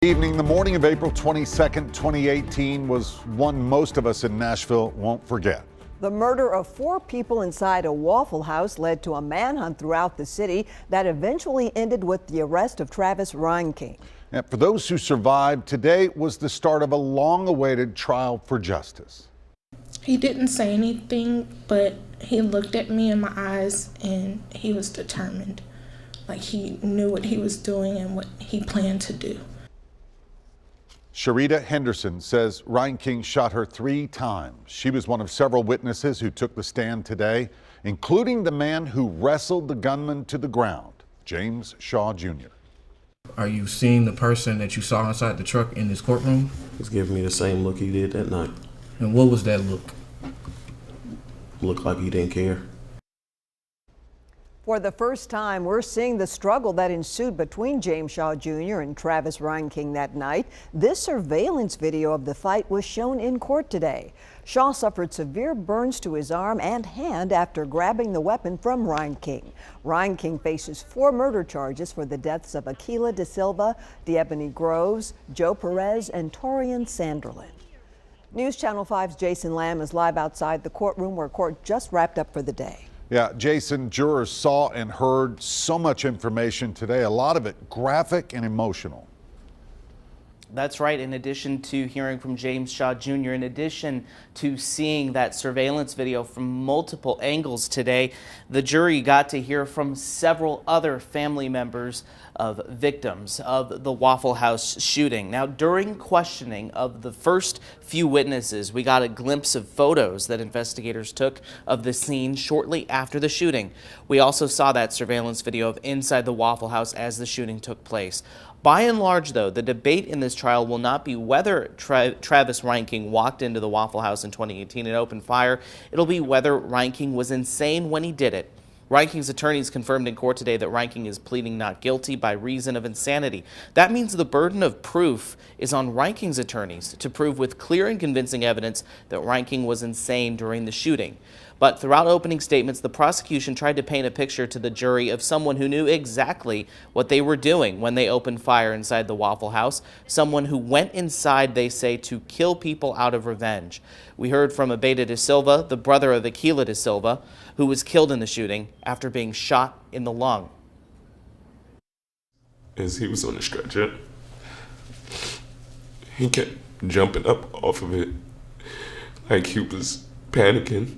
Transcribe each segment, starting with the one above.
Evening, the morning of April 22nd, 2018 was one most of us in Nashville won't forget. The murder of 4 people inside a Waffle House led to a manhunt throughout the city that eventually ended with the arrest of Travis Reinking. And for those who survived, today was the start of a long-awaited trial for justice. He didn't say anything, but he looked at me in my eyes and he was determined. Like he knew what he was doing and what he planned to do. Sharita Henderson says Reinking shot her 3 times. She was one of several witnesses who took the stand today, including the man who wrestled the gunman to the ground, James Shaw Jr. Are you seeing the person that you saw inside the truck in this courtroom? He's giving me the same look he did that night. And what was that look? Looked like he didn't care. For the first time, we're seeing the struggle that ensued between James Shaw Jr. and Travis Reinking that night. This surveillance video of the fight was shown in court today. Shaw suffered severe burns to his arm and hand after grabbing the weapon from Reinking. Reinking faces 4 murder charges for the deaths of Aquila De Silva, Diebony Groves, Joe Perez, and Torian Sanderlin. News Channel 5's Jason Lamb is live outside the courtroom where court just wrapped up for the day. Yeah, Jason, jurors saw and heard so much information today, a lot of it graphic and emotional. That's right. In addition to hearing from James Shaw Jr., in addition to seeing that surveillance video from multiple angles today, the jury got to hear from several other family members of victims of the Waffle House shooting. Now, during questioning of the first few witnesses, we got a glimpse of photos that investigators took of the scene shortly after the shooting. We also saw that surveillance video of inside the Waffle House as the shooting took place. By and large, though, the debate in this trial will not be whether Travis Reinking walked into the Waffle House in 2018 and opened fire. It'll be whether Reinking was insane when he did it. Reinking's attorneys confirmed in court today that Reinking is pleading not guilty by reason of insanity. That means the burden of proof is on Reinking's attorneys to prove with clear and convincing evidence that Reinking was insane during the shooting. But throughout opening statements, the prosecution tried to paint a picture to the jury of someone who knew exactly what they were doing when they opened fire inside the Waffle House, someone who went inside, they say, to kill people out of revenge. We heard from Abeda De Silva, the brother of Aquila De Silva, who was killed in the shooting after being shot in the lung. As he was on the stretcher, he kept jumping up off of it like he was panicking.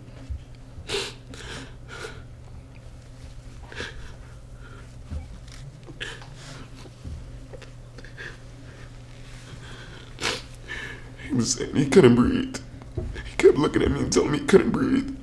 He was saying he couldn't breathe. He kept looking at me and telling me he couldn't breathe.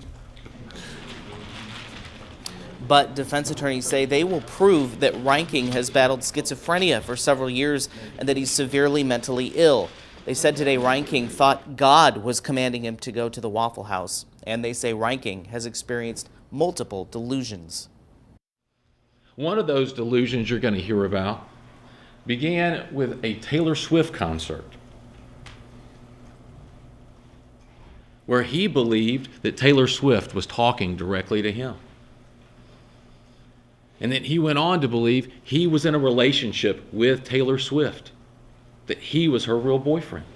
But defense attorneys say they will prove that Reinking has battled schizophrenia for several years and that he's severely mentally ill. They said today Reinking thought God was commanding him to go to the Waffle House, and they say Reinking has experienced multiple delusions. One of those delusions you're going to hear about began with a Taylor Swift concert, where he believed that Taylor Swift was talking directly to him. And then he went on to believe he was in a relationship with Taylor Swift, that he was her real boyfriend.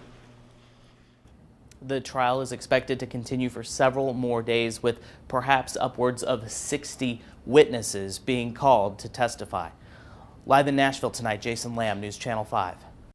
The trial is expected to continue for several more days, with perhaps upwards of 60 witnesses being called to testify. Live in Nashville tonight, Jason Lamb, News Channel 5.